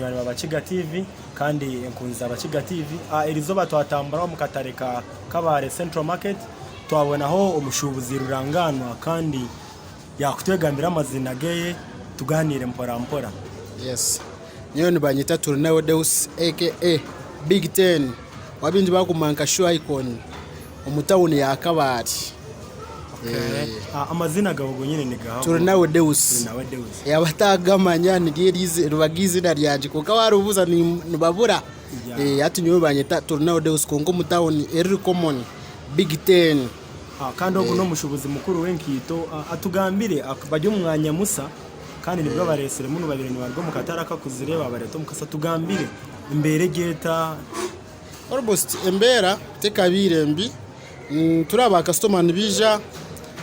nyari babakiga TV kandi enkunza abakiga TV irizo batwatambara mu katare ka Kabale Central Market twabonaho umushubuzi ruranganwa kandi yakutwegambira amazina geye tuganire mpora. Yes. Niyo nibanyita Turnawe Deus aka Big 10 wabindi bakumanka show icon umutawuni ya Kabale. Amazina gavugo nyine ni gaho Turnawe Deus yabatagamanya nigirize rubagize naryanje kuko warubuza nibabura ati niyo banyita Turnawe Deus kongo mutawuni eri common Big 10 kandi ogo no mushubuzi mukuru wenkito atugambire bajyo mwanya musa kandi nibwo baresere muno babire ni barwo mukataraka kuzireba bareto mukasa tugambire imbere geta almost embera tekabirembi turaba customer nibija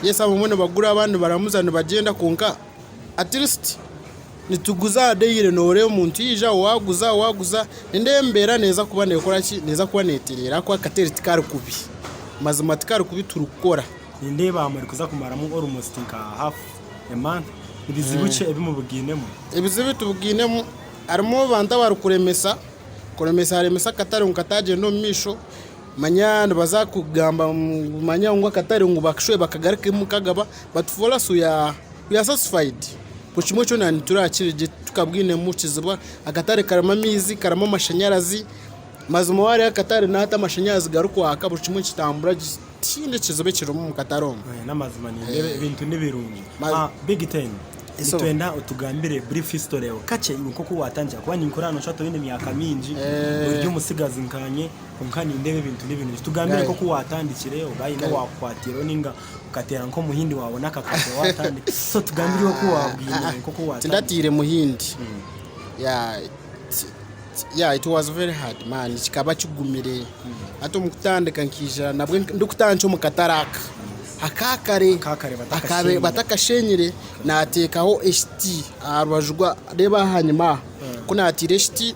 yesa mumone bagura abantu baramuzana bagenda konka at least nituguza deyire nore umuntu yija waguza ndembera neza kubane gukora ki neza kubaneterera kwa kateriti kari kubi mazamatikari kubi turukora ndeba muri kuza kumara mu almost nka half a month ibizibuce ebimubuginemo tubuginemo arimo banta barukuremesa remesa katari ngataje no misho manyana bazakugamba manya ngo katari ngo bakshwe bakagarike mukagaba batufora so ya satisfied kuchimo cyo nani turakirije tukabwine mucizibwa akatare karama mizi karama mashanyarazi mazumo wari akatare na hata mashanyarazi garuko akabuchimo kitambura tinde kizobe kirimo mukatarongo n'amazima ni ibintu nibirungi Big 10 itwenda utugambire brief history yawe kace uko watangira kwa ninkorano shato bine myaka minji uryo musigazi nkanye unkani ndebe ibintu n'ibintu tugambire ko watandikire ubaye no wakwatiro ninga ukatera nko muhindi wawe nakakaze watandika so tugambire ko wabwine ko watandika ndatire muhindi yeah it was very hard man kikaba kigumire ato mukutandika nkija nabwe ndukutancho mukataraka akakare batakashenyire natekaho HT arwajugwa reba hanyuma kuna atire HT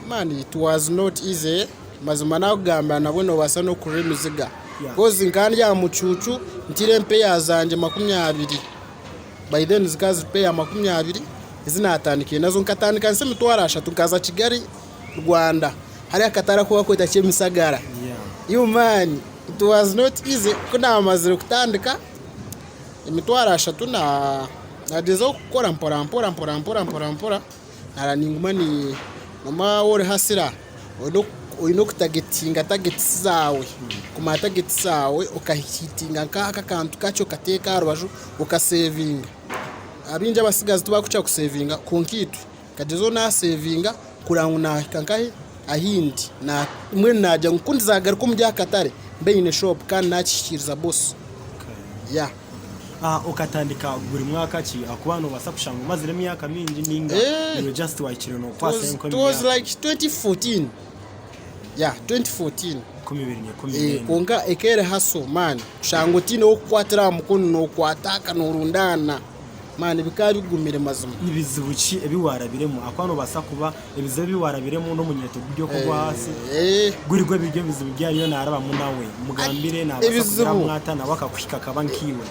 man it was not easy mazuma nagamba nabone basa no kuremiziga kozi nkandi ya mucucu ntire mpe yazanje 20 by then zikazi pe ya 20 izina atanikiye nazo nkatandika nse mitwarasha tukaza Kigali Rwanda hari akatara kuba kwita chemisagara you man it was not easy kuna amazire kutandika imitwarasha tuna nadezo gukora mpora araningumani mama wore hasira oino kutagetinga targets zawe kuma targets zawe ukahitinga nkaka kantu kacho kateka rubaju ukasavinga abinja basigaza tubakuca kusavinga konkitu kadezo na savinga kuranguna kankahe ahindi na imwe naje nkundizaga ko mujya katare mbeyine shop kandi nakishiriza boss ukatandika buri mwaka ki akubano basakushanga mazire myaka mingi ninga you just wachire no kwase nko it was like 2014 2014 konga ekere haso man shango tino kwatira mukono no kwataka no rundana man bikabi gumire mazuma nibizibuki ebiwarabiremo akwano basakuba ebize biwarabiremo no munyeto buryo ko hasi guri gwe bijyo bizibu byariyo naraba mu nawe mugambire nabasakura mwata na bakakwika kabankiwe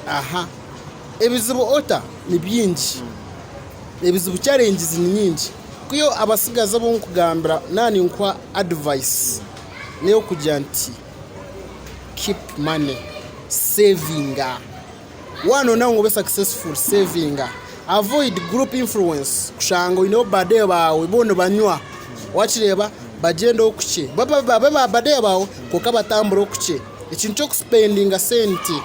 ebizibu ota ni byinji ebizibu challenges ni nyinji kuyo abasigaza bo kugambira nani nkwa advice niyo kujanti keep money saving one on be successful saving avoid group influence kushango ino bade bawe bono banywa wachireba bagenda okuche baba bade bawe koka batambura okuche ikintu cyo spending a cent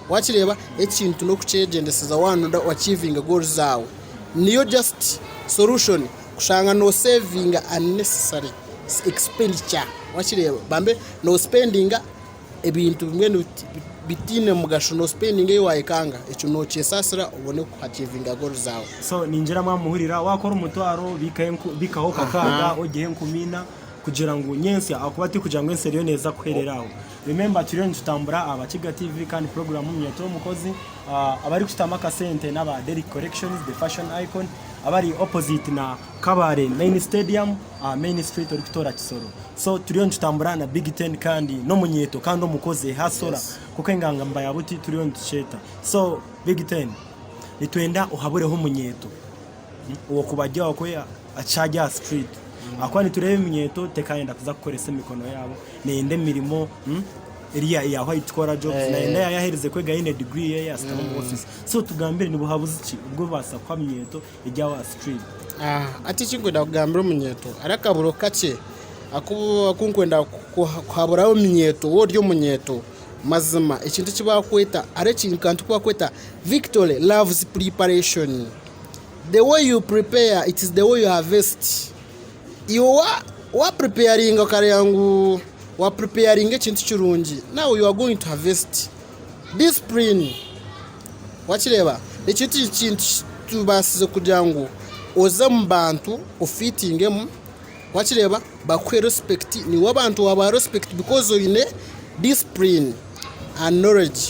wachireba ikintu no kuchegendeseza one achieving goals zawe niyo just solution kushanga no saving unnecessary expenditure wachireba bambe no spending ebintu bimwe bitine mugasho no spending yaikanga ico no chesasira ubone ku achieving goals zawe so ninjira mwamuhurira wakora umutwaro bikaho kakaga ogihe nkumina kugira ngo nyensi akubati kugira ngo enseriyo neza kuhereraho remember turiyo tutambura abakiga TV kandi program Omunyeto mukozi abari kutamaka sente n'aba daily corrections the fashion icon abari opposite na Kabale main stadium main street ori kutora Kisoro so turiyo tutambura na Big 10 kandi no Omunyeto kandi umukozi hasora kuko enganga mbaya buti turiyo tucheta so Big 10 litwenda uhabureho Omunyeto uwo kubajya ko acajya street akwani turebe Omunyeto tekayenda kuza gukoresa imikono yabo nende mirimo iriya ya white collar jobs nenda yahereze kwega ine degree ye ya staff office so tugambire ni buhabuze iki ubwo basa kwa Omunyeto ijya wa street ati kingwenda kugambira Omunyeto arakaburo kake akunkwenda kuhabura Omunyeto wodyo Omunyeto mazima ikintu kibakweta are kintu kwakweta victory loves preparation. The way you prepare, it is the way you harvest. You are preparing okayangu, wa preparing ekintu kirungi. Now you are going to harvest. Discipline. Wachireba, ekintu tubasize kujangu oza mbantu ofitingemu. Wachireba bakwe respect ni wabantu waba respect because of ine discipline and knowledge.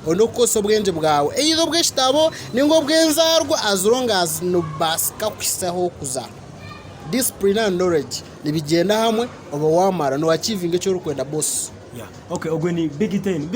Onokoso bwenje bwawe eyizo bweshitabo ningo bwenzarwa as long as no baska kwisaho kuza discipline and knowledge nibigenda hamwe oba wamara no achieving cyo rukwenda boss okay ogwe ni big 10